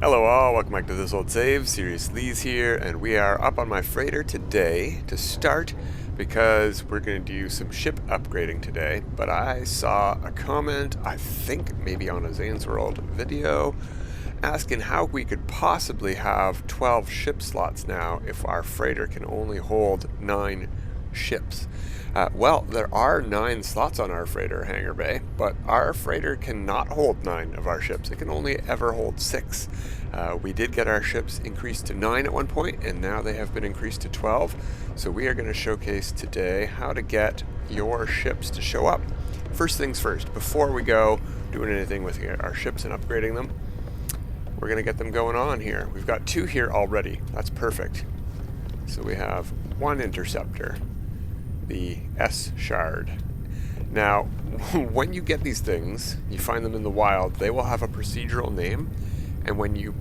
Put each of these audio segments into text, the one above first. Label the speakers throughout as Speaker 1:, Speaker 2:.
Speaker 1: Hello all, welcome back to This Old Save. Serious Lee's here, and we are up on my freighter today to start because we're going to do some ship upgrading today. But I saw a comment, I think maybe on a Zane's World video, asking how we could possibly have 12 ship slots now if our freighter can only hold 9 ships. Well, there are 9 slots on our freighter hangar bay, but our freighter cannot hold 9 of our ships. It can only ever hold 6. We did get our ships increased to 9 at one point, and now they have been increased to 12. So we are going to showcase today how to get your ships to show up. First things first, before we go doing anything with our ships and upgrading them, we're going to get them going on here. We've got 2 here already. That's perfect. So we have 1 Interceptor, the S shard. Now, when you get these things, you find them in the wild, they will have a procedural name, and when you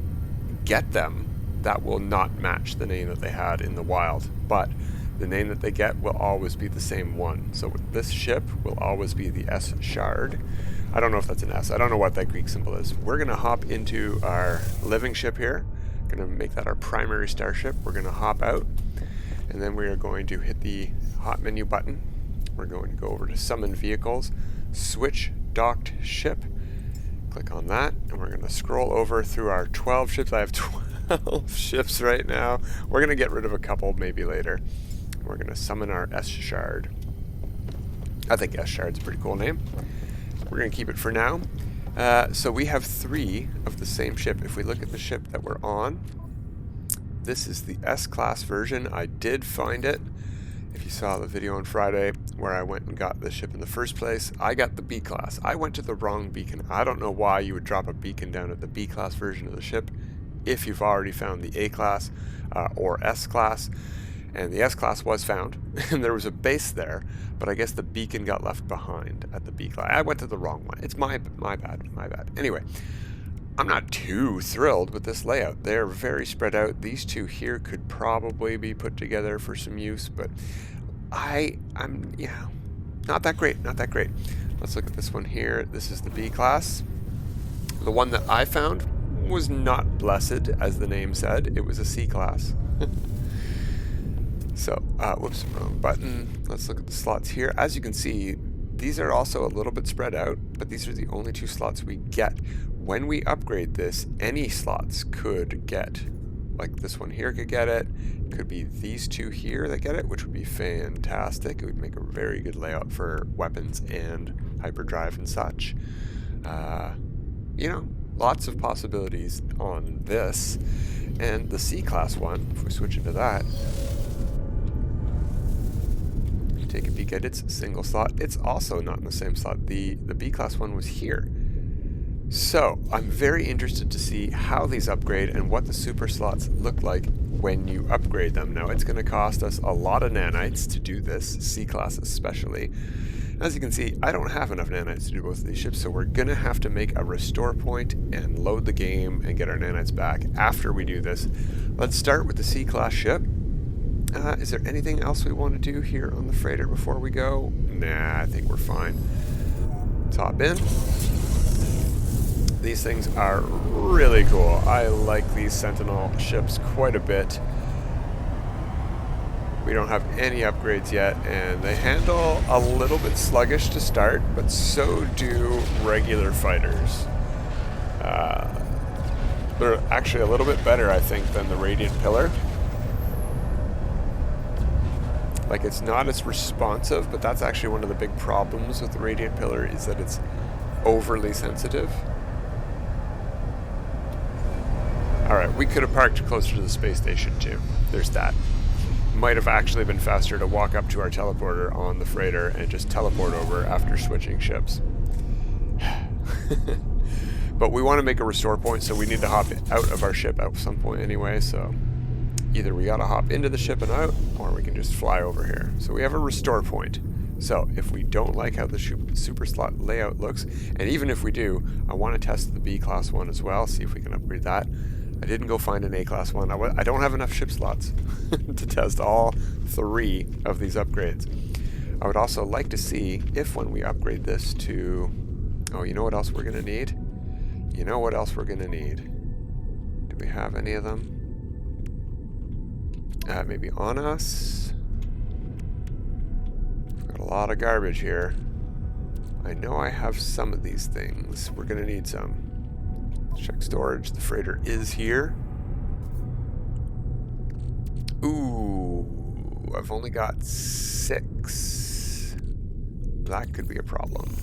Speaker 1: get them, that will not match the name that they had in the wild, but the name that they get will always be the same one. So this ship will always be the S shard. I don't know if that's an S. I don't know what that Greek symbol is. We're going to hop into our living ship here. Going to make that our primary starship. We're going to hop out, and then we are going to hit the hot menu button. We're going to go over to summon vehicles, switch docked ship, click on that, and we're going to scroll over through our 12 ships. I have 12 ships right now. We're going to get rid of a couple maybe later. We're going to summon our S shard. I think S shard's a pretty cool name. We're going to keep it for now. So we have 3 of the same ship. If we look at the ship that we're on, this is the S-class version. I did find it. If you saw the video on Friday where I went and got the ship in the first place, I got the B-class. I went to the wrong beacon. I don't know why you would drop a beacon down at the B-class version of the ship if you've already found the A-class or S-class. And the S-class was found, and there was a base there, but I guess the beacon got left behind at the B-class. I went to the wrong one. It's my bad. Anyway, I'm not too thrilled with this layout. They're very spread out. These 2 here could probably be put together for some use, but I'm not that great. Let's look at this one here. This is the B-class. The one that I found was not blessed, as the name said. It was a C-class. So, whoops, wrong button. Let's look at the slots here. As you can see, these are also a little bit spread out, but these are the only 2 slots we get. When we upgrade this, any slots could get, like this one here could get it. Could be these 2 here that get it, which would be fantastic. It would make a very good layout for weapons and hyperdrive and such. Lots of possibilities on this. And the C-class one, if we switch into that, take a peek at its single slot. It's also not in the same slot. The B-class one was here. So I'm very interested to see how these upgrade and what the super slots look like when you upgrade them. Now it's going to cost us a lot of nanites to do this, C-class especially. As you can see, I don't have enough nanites to do both of these ships, so we're going to have to make a restore point and load the game and get our nanites back after we do this. Let's start with the C-class ship. Is there anything else we want to do here on the freighter before we go? Nah, I think we're fine. Let's hop in. These things are really cool. I like these Sentinel ships quite a bit. We don't have any upgrades yet, and they handle a little bit sluggish to start, but so do regular fighters. They're actually a little bit better, I think, than the Radiant Pillar. Like, it's not as responsive, but that's actually one of the big problems with the Radiant Pillar, is that it's overly sensitive. Alright, we could have parked closer to the space station too. There's that. Might have actually been faster to walk up to our teleporter on the freighter and just teleport over after switching ships. But we want to make a restore point, so we need to hop out of our ship at some point anyway, so either we gotta hop into the ship and out, or we can just fly over here. So we have a restore point. So if we don't like how the super slot layout looks, and even if we do, I want to test the B-class one as well, see if we can upgrade that. I didn't go find an A-class one. I don't have enough ship slots to test all 3 of these upgrades. I would also like to see if when we upgrade this to... Oh, you know what else we're going to need? we have any of them? Maybe on us? We've got a lot of garbage here. I know I have some of these things. We're going to need some. Check storage. The freighter is here. Ooh, I've only got 6. That could be a problem.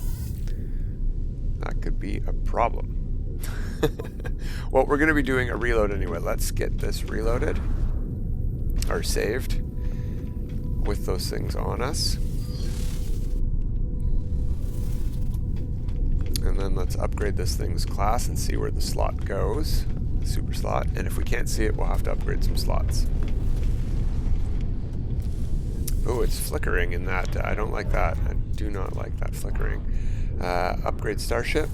Speaker 1: That could be a problem. Well, we're going to be doing a reload anyway. Let's get this reloaded. Or saved. With those things on us. And then let's upgrade this thing's class and see where the slot goes. The super slot. And if we can't see it, we'll have to upgrade some slots. Oh, it's flickering in that. I don't like that. I do not like that flickering. Upgrade starship.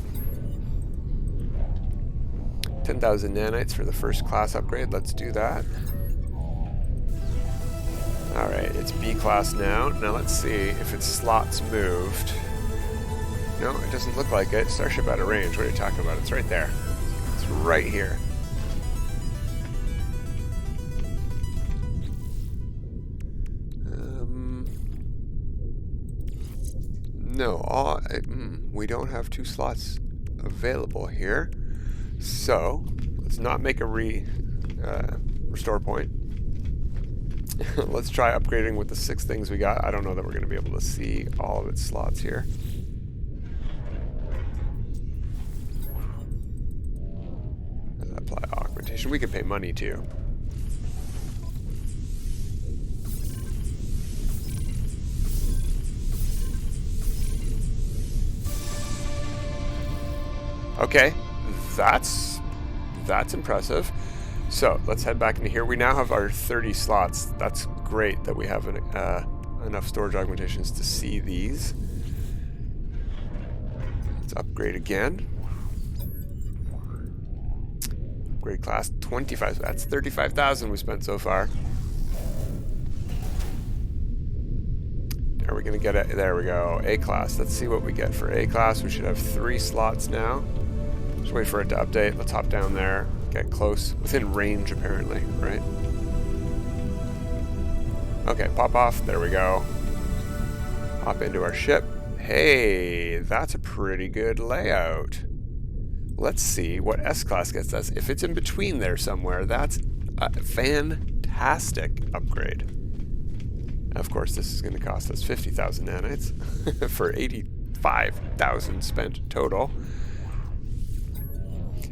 Speaker 1: 10,000 nanites for the first class upgrade. Let's do that. Alright, it's B class now. Now let's see if its slots moved. No, it doesn't look like it. Starship out of range. What are you talking about? It's right there. It's right here. No, we don't have 2 slots available here. So, let's not make a restore point. Let's try upgrading with the 6 things we got. I don't know that we're going to be able to see all of its slots here. Apply augmentation. We can pay money too. Okay, that's impressive. So let's head back into here. We now have our 30 slots. That's great that we have enough storage augmentations to see these. Let's upgrade again. Upgrade class 25. That's 35,000 we spent so far. Are we going to get it? There we go. A class. Let's see what we get for A class. We should have 3 slots now. Just wait for it to update. Let's hop down there. Get close. Within range, apparently, right? Okay, pop off. There we go. Hop into our ship. Hey, that's a pretty good layout. Let's see what S-Class gets us. If it's in between there somewhere, that's a fantastic upgrade. Of course, this is going to cost us 50,000 nanites for 85,000 spent total.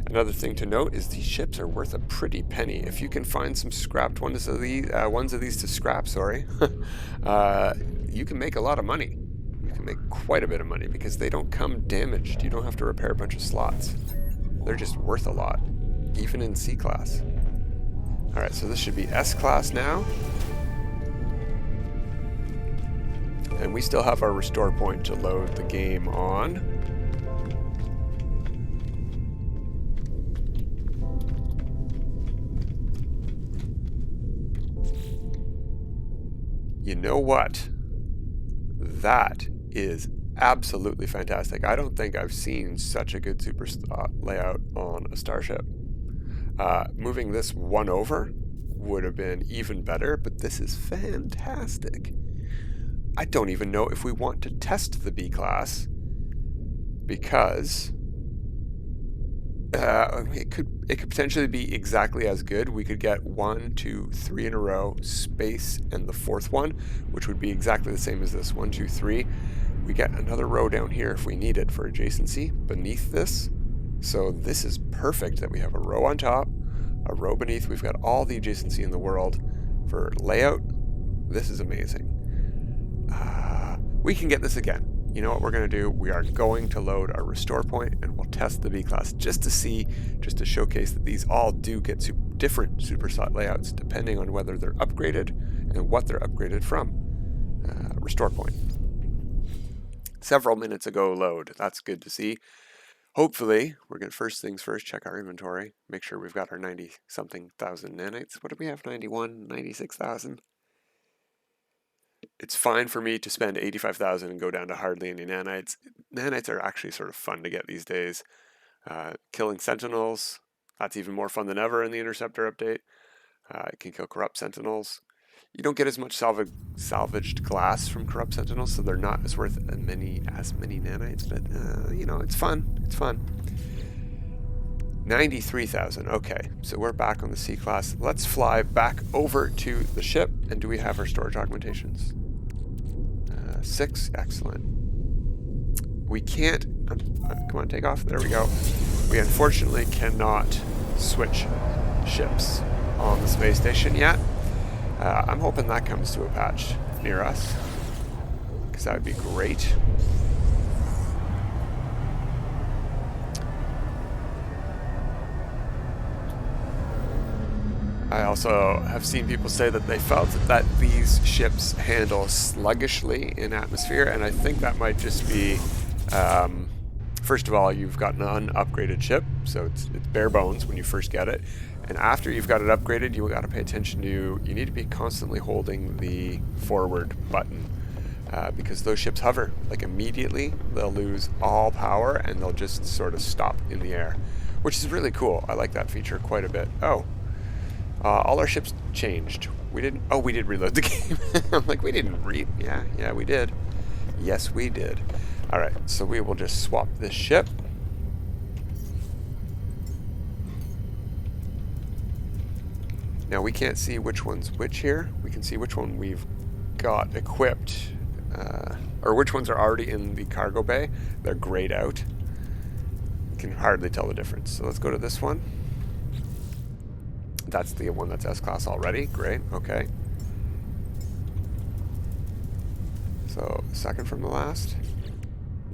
Speaker 1: Another thing to note is these ships are worth a pretty penny. If you can find some scrapped ones of these to scrap, you can make a lot of money. You can make quite a bit of money because they don't come damaged. You don't have to repair a bunch of slots. They're just worth a lot, even in C class. All right, so this should be S class now. And we still have our restore point to load the game on. You know what? That is absolutely fantastic. I don't think I've seen such a good super layout on a starship. Moving this one over would have been even better, but this is fantastic. I don't even know if we want to test the B class because it could potentially be exactly as good. We could get 1, 2, 3 in a row, space, and the 4th one, which would be exactly the same as this. 1, 2, 3. We get another row down here if we need it for adjacency beneath this. So this is perfect that we have a row on top, a row beneath. We've got all the adjacency in the world for layout. This is amazing. We can get this again. You know what we're going to do? We are going to load our restore point and we'll test the B class just to showcase that these all do get different super slot layouts depending on whether they're upgraded and what they're upgraded from. Restore point. Several minutes ago load. That's good to see. Hopefully, we're going to first things first, check our inventory. Make sure we've got our 90-something thousand nanites. What do we have? 91, 96,000? It's fine for me to spend 85,000 and go down to hardly any nanites. Nanites are actually sort of fun to get these days. Killing sentinels, That's even more fun than ever in the Interceptor update. It can kill corrupt Sentinels. You don't get as much salvaged glass from corrupt Sentinels, so they're not as worth as many nanites, but you know, it's fun. It's fun. 93,000. Okay, so we're back on the C-Class. Let's fly back over to the ship. And do we have our storage augmentations? 6. Excellent. We can't... come on, take off. There we go. We unfortunately cannot switch ships on the space station yet. I'm hoping that comes to a patch near us, because that would be great. I also have seen people say that they felt that these ships handle sluggishly in atmosphere, and I think that might just be, first of all, you've got an unupgraded ship, so it's bare bones when you first get it, and after you've got it upgraded, you got to pay attention to, you need to be constantly holding the forward button, because those ships hover, like immediately, they'll lose all power, and they'll just sort of stop in the air, which is really cool. I like that feature quite a bit. Oh. All our ships changed. We didn't... Oh, we did reload the game. I'm like, we didn't read... Yeah, we did. Yes, we did. Alright, so we will just swap this ship. Now, we can't see which one's which here. We can see which one we've got equipped. Or which ones are already in the cargo bay. They're grayed out. You can hardly tell the difference. So let's go to this one. That's the one that's S-Class already. Great, okay. So, second from the last.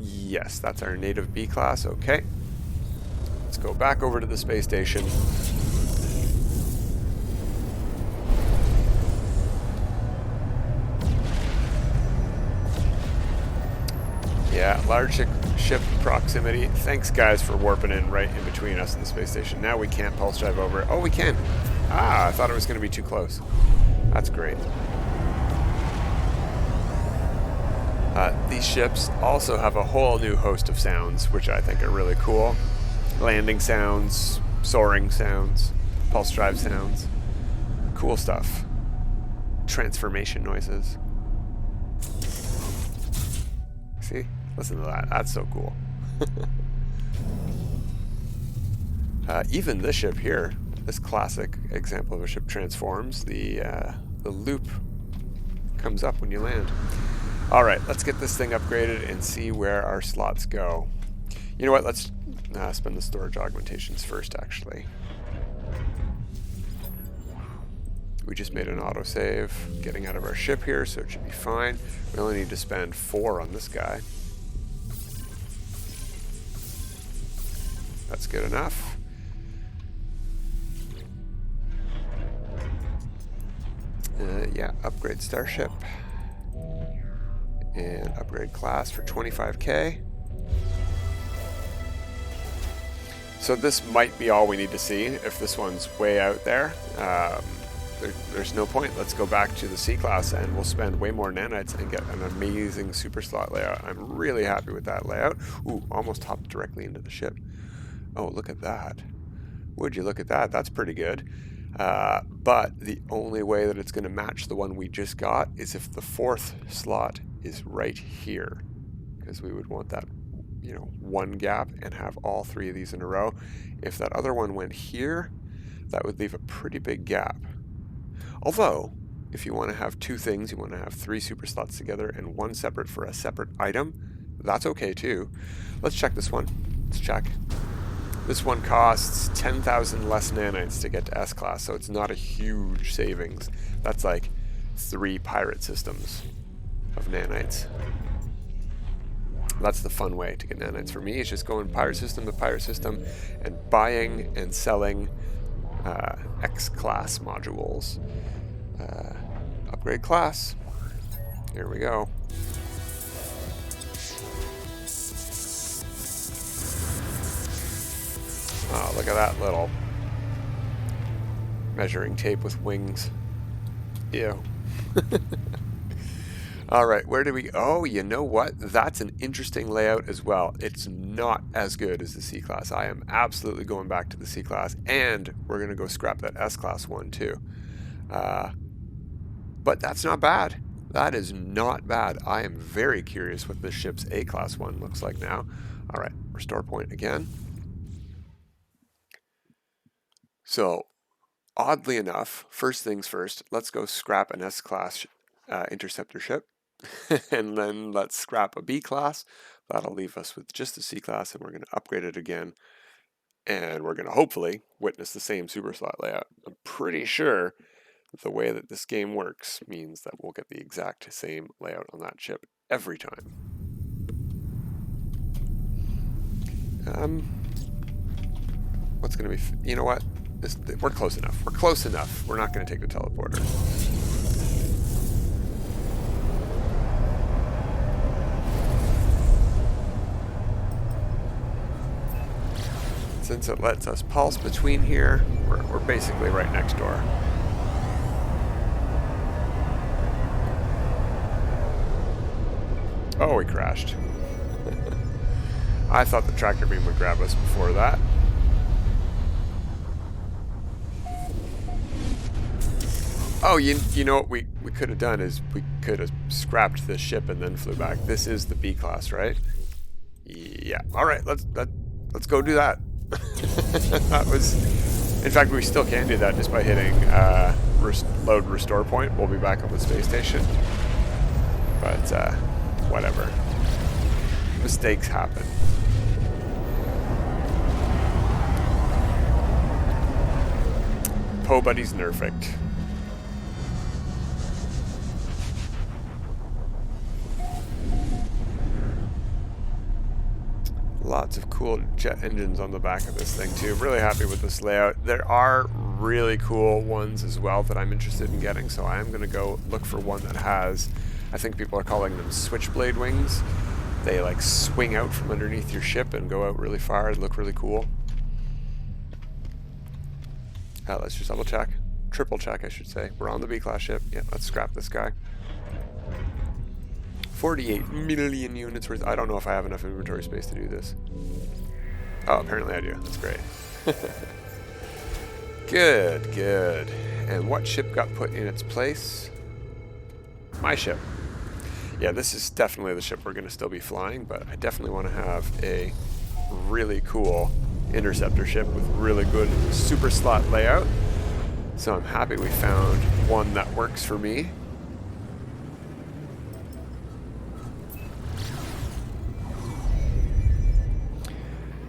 Speaker 1: Yes, that's our native B-Class, okay. Let's go back over to the space station. Yeah, large ship proximity. Thanks, guys, for warping in right in between us and the space station. Now we can't pulse drive over. Oh, we can. Ah, I thought it was going to be too close. That's great. These ships also have a whole new host of sounds, which I think are really cool. Landing sounds, soaring sounds, pulse drive sounds. Cool stuff. Transformation noises. See? Listen to that. That's so cool. Even this ship here, this classic example of a ship transforms. The loop comes up when you land. All right, let's get this thing upgraded and see where our slots go. You know what? Let's spend the storage augmentations first, actually. We just made an autosave getting out of our ship here, so it should be fine. We only need to spend 4 on this guy. That's good enough. Yeah, upgrade starship. And upgrade class for 25k. So this might be all we need to see. If this one's way out there, there's no point. Let's go back to the C-Class and we'll spend way more nanites and get an amazing super slot layout. I'm really happy with that layout. Ooh, almost hopped directly into the ship. Oh, look at that. Would you look at that? That's pretty good. But the only way that it's going to match the one we just got is if the 4th slot is right here. Because we would want that, you know, one gap and have all 3 of these in a row. If that other one went here, that would leave a pretty big gap. Although, if you want to have 2 things, you want to have 3 super slots together and 1 separate for a separate item, that's okay too. Let's check this one. Let's check. This one costs 10,000 less nanites to get to S-Class, so it's not a huge savings. That's like 3 pirate systems of nanites. That's the fun way to get nanites for me, is just going pirate system to pirate system and buying and selling X-Class modules. Upgrade class. Here we go. Oh, look at that little measuring tape with wings. Ew. All right, where do we... Oh, you know what? That's an interesting layout as well. It's not as good as the C-Class. I am absolutely going back to the C-Class, and we're going to go scrap that S-Class one too. But that's not bad. That is not bad. I am very curious what this ship's A-Class one looks like now. All right, restore point again. So, oddly enough, first things first, let's go scrap an S-Class interceptor ship. And then let's scrap a B-Class. That'll leave us with just the C-Class, and we're going to upgrade it again. And we're going to hopefully witness the same super slot layout. I'm pretty sure the way that this game works means that we'll get the exact same layout on that ship every time. What's going to be... You know what? We're close enough. We're close enough. We're not going to take the teleporter. Since it lets us pulse between here, we're basically right next door. Oh, we crashed. I thought the tractor beam would grab us before that. Oh, you know what we could have done is we could have scrapped this ship and then flew back. This is the B-Class, right? Yeah. All right, let's go do that. That was... In fact, we still can do that just by hitting load restore point. We'll be back on the space station. But, whatever. Mistakes happen. Po Buddy's nerfect. Lots of cool jet engines on the back of this thing too. Really happy with this layout. There are really cool ones as well that I'm interested in getting, so I am going to go look for one that has, I think people are calling them switchblade wings. They like swing out from underneath your ship and go out really far and look really cool. Let's just double check. Triple check, I should say. We're on the B-Class ship. Yeah, let's scrap this guy. 48 million units worth. I don't know if I have enough inventory space to do this. Oh, apparently I do. That's great. Good, good. And what ship got put in its place? My ship. Yeah, this is definitely the ship we're going to still be flying, but I definitely want to have a really cool interceptor ship with really good super slot layout. So I'm happy we found one that works for me.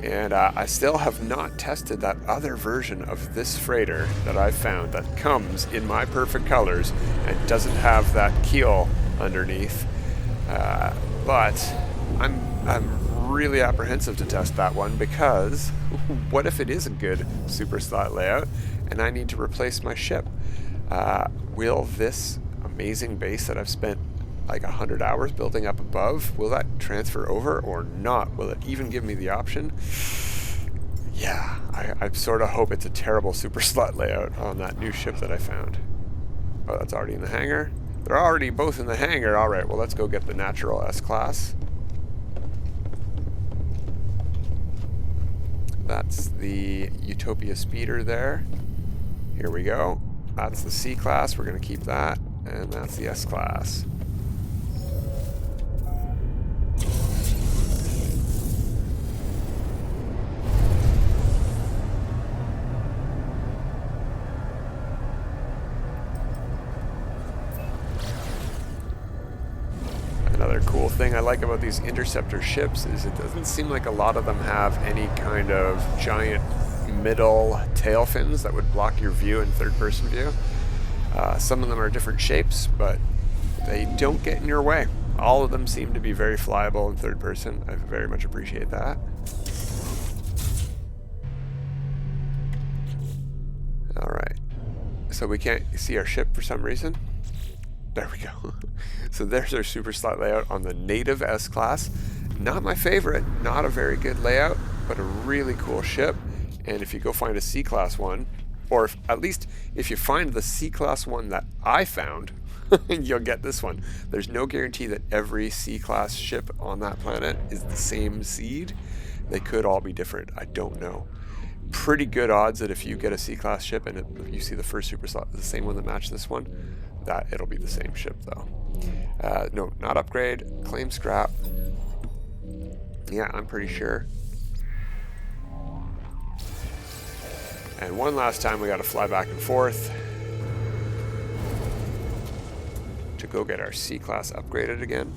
Speaker 1: And I still have not tested that other version of this freighter that I found that comes in my perfect colors and doesn't have that keel underneath. But I'm really apprehensive to test that one because what if it is a good super slot layout and I need to replace my ship? Will this amazing base that I've spent like 100 hours building up above, will that transfer over or not? Will it even give me the option? Yeah, I sort of hope it's a terrible super slot layout on that new ship that I found. Oh, that's already in the hangar. They're already both in the hangar. All right, well, let's go get the natural S-Class. That's the Utopia speeder there. Here we go. That's the C-Class. We're going to keep that. And that's the S-Class. Another cool thing I like about these interceptor ships is it doesn't seem like a lot of them have any kind of giant middle tail fins that would block your view in third-person view. Some of them are different shapes, but they don't get in your way. All of them seem to be very flyable in third person. I very much appreciate that. Alright, so we can't see our ship for some reason. There we go. So there's our super slot layout on the native S-Class. Not my favorite, not a very good layout, but a really cool ship. And if you go find a C-Class one, or at least if you find the C-Class one that I found, you'll get this one. There's no guarantee that every C-class ship on that planet is the same seed. They could all be different. I don't know. Pretty good odds that if you get a C-class ship and you see the first super slot is the same one that matched this one, that it'll be the same ship though. No, not upgrade. Claim scrap. Yeah, I'm pretty sure. And one last time we got to fly back and forth to go get our C-class upgraded again.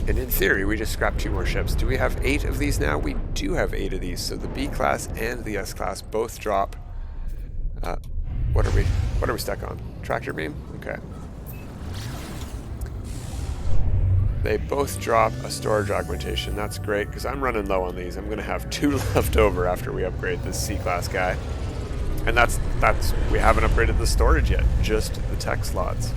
Speaker 1: And in theory, we just scrapped 2 more ships. Do we have 8 of these now? We do have 8 of these. So the B-class and the S-class both drop. What are we stuck on? Tractor beam? Okay. They both drop a storage augmentation. That's great, because I'm running low on these. I'm going to have 2 left over after we upgrade this C-class guy. And that's we haven't upgraded the storage yet, just the tech slots.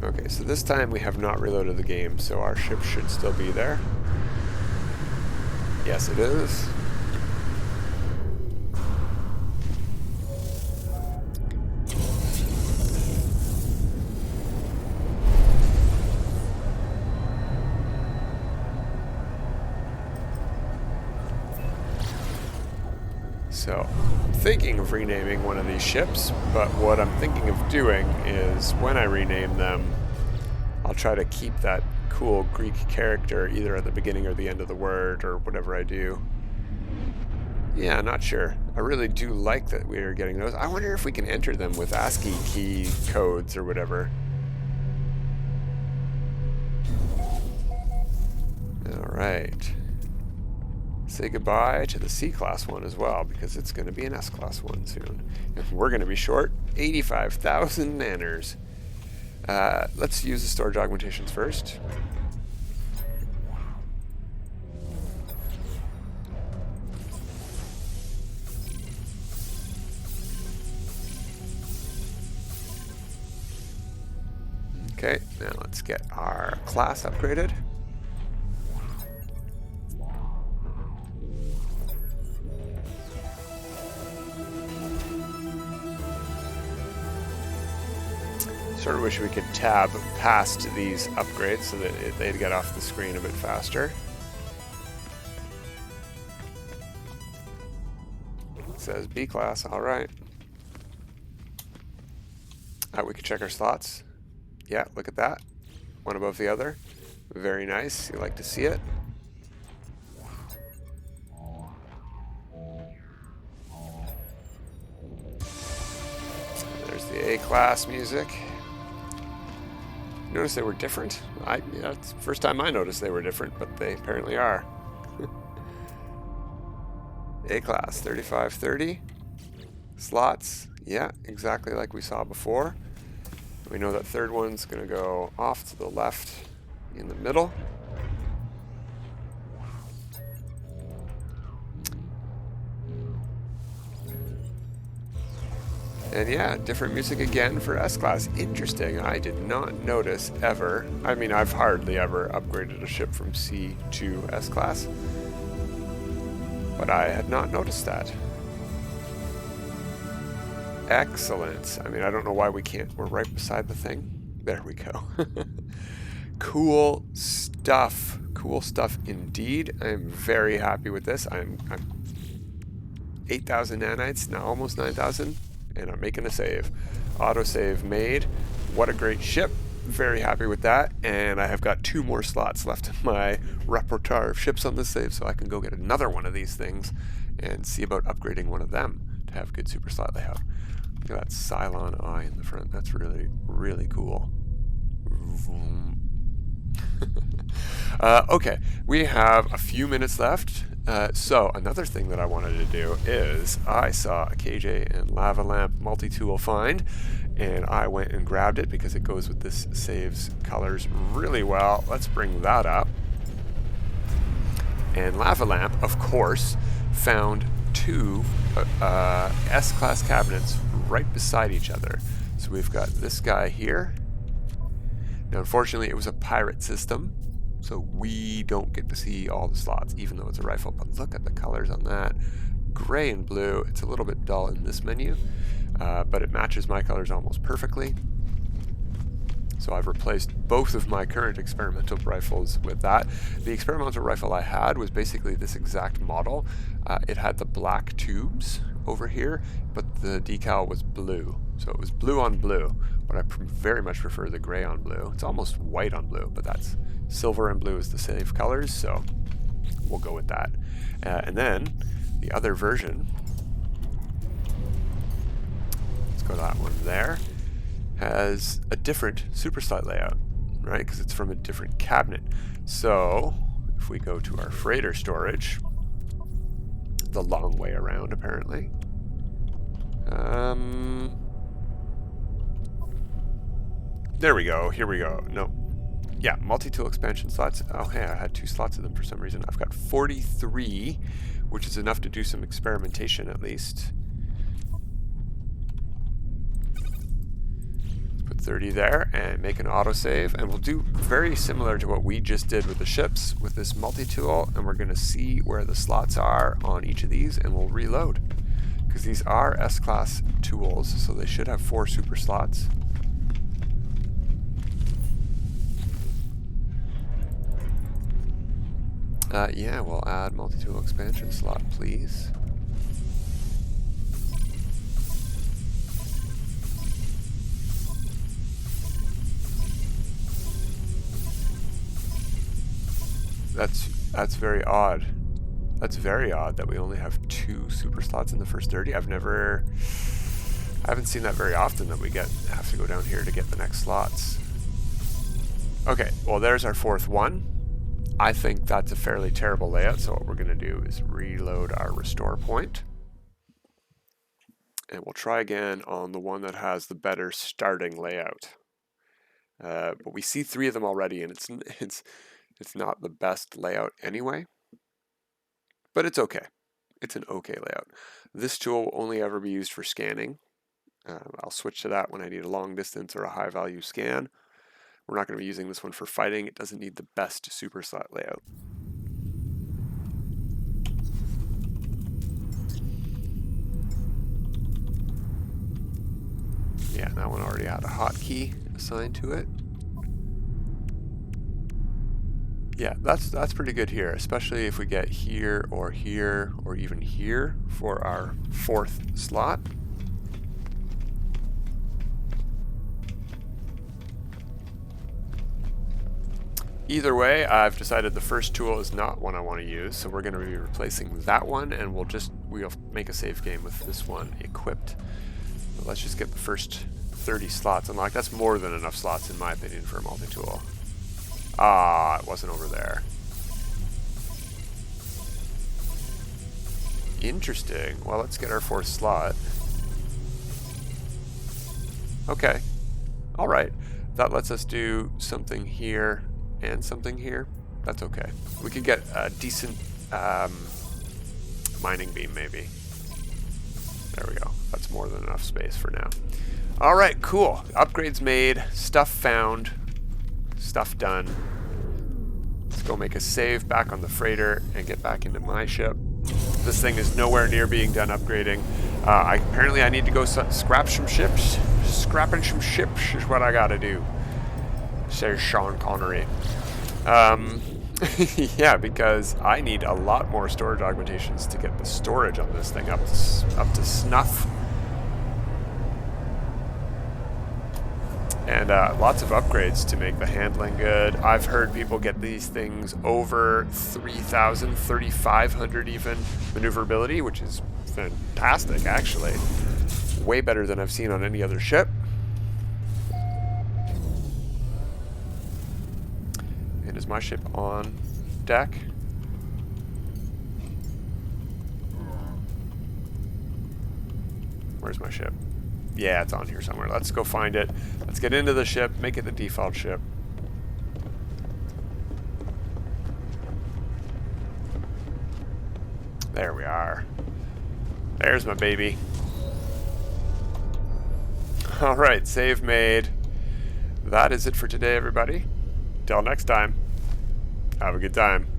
Speaker 1: Okay, so this time we have not reloaded the game, so our ship should still be there. Yes, it is. So, I'm thinking of renaming one of these ships, but what I'm thinking of doing is when I rename them, I'll try to keep that cool Greek character either at the beginning or the end of the word or whatever I do. Yeah, not sure. I really do like that we are getting those. I wonder if we can enter them with ASCII key codes or whatever. Alright. Say goodbye to the C-class one as well, because it's going to be an S-class one soon. If we're going to be short 85,000 nanners. Let's use the storage augmentations first. Okay, now let's get our class upgraded. Sort of wish we could tab past these upgrades so that they'd get off the screen a bit faster. It says B class, alright. We could check our slots. Yeah, look at that. One above the other. Very nice. You like to see it. There's the A-class music. Notice they were different? Yeah, it's the first time I noticed they were different, but they apparently are. A-class, 3530. Slots, yeah, exactly like we saw before. We know that third one's going to go off to the left in the middle. And yeah, different music again for S-Class. Interesting. I did not notice ever. I mean, I've hardly ever upgraded a ship from C to S-Class. But I had not noticed that. Excellent. I mean, I don't know why we can't. We're right beside the thing. There we go. Cool stuff. Cool stuff indeed. I'm very happy with this. I'm 8,000 nanites, now almost 9,000. And I'm making a save. Autosave made. What a great ship. Very happy with that. And I have got 2 more slots left in my repertoire of ships on this save, so I can go get another one of these things and see about upgrading one of them to have good super slot layout. Look at that Cylon eye in the front. That's really, really cool. Okay, we have a few minutes left. So another thing that I wanted to do is I saw a KJ and Lavalamp multi-tool find, and I went and grabbed it because it goes with this save's colors really well. Let's bring that up. And Lavalamp, of course, found 2 S-class cabinets right beside each other. So we've got this guy here. Now, unfortunately, it was a pirate system, so we don't get to see all the slots, even though it's a rifle. But look at the colors on that. Gray and blue. It's a little bit dull in this menu, but it matches my colors almost perfectly. So I've replaced both of my current experimental rifles with that. The experimental rifle I had was basically this exact model. It had the black tubes over here, but the decal was blue. So it was blue on blue, but I very much prefer the gray on blue. It's almost white on blue, but that's silver and blue is the safe colors, so we'll go with that. And then the other version, let's go to that one there, has a different super slot layout, right? Because it's from a different cabinet. So if we go to our freighter storage, the long way around apparently. There we go. Here we go. No. Yeah, multi-tool expansion slots. Oh, hey, I had 2 slots of them for some reason. I've got 43, which is enough to do some experimentation at least. 30 there and make an autosave, and we'll do very similar to what we just did with the ships with this multi-tool, and we're going to see where the slots are on each of these, and we'll reload because these are S-class tools, so they should have 4 super slots. Yeah, we'll add multi-tool expansion slot, please. That's very odd. That's very odd that we only have 2 super slots in the first 30. I haven't seen that very often that we have to go down here to get the next slots. Okay, well there's our 4th one. I think that's a fairly terrible layout, so what we're going to do is reload our restore point. And we'll try again on the one that has the better starting layout. But we see 3 of them already, and it's not the best layout anyway, but it's okay. It's an okay layout. This tool will only ever be used for scanning. I'll switch to that when I need a long distance or a high value scan. We're not going to be using this one for fighting. It doesn't need the best super slot layout. Yeah, that one already had a hotkey assigned to it. Yeah, that's pretty good here, especially if we get here or even here for our 4th slot. Either way, I've decided the first tool is not one I want to use, so we're going to be replacing that one, and we'll make a save game with this one equipped. But let's just get the first 30 slots unlocked. That's more than enough slots, in my opinion, for a multi-tool. Ah, it wasn't over there. Interesting. Well, let's get our 4th slot. Okay. All right. That lets us do something here and something here. That's okay. We could get a decent mining beam, maybe. There we go. That's more than enough space for now. All right, cool. Upgrades made. Stuff found. Stuff done. Let's go make a save back on the freighter and get back into my ship. This thing is nowhere near being done upgrading. Apparently I need to go scrap some ships. Scrapping some ships is what I gotta do, says Sean Connery. Yeah, because I need a lot more storage augmentations to get the storage on this thing up to snuff. And lots of upgrades to make the handling good. I've heard people get these things over 3,000, 3,500 even maneuverability, which is fantastic, actually. Way better than I've seen on any other ship. And is my ship on deck? Where's my ship? Yeah, it's on here somewhere. Let's go find it. Let's get into the ship, make it the default ship. There we are. There's my baby. All right, save made. That is it for today, everybody. Till next time. Have a good time.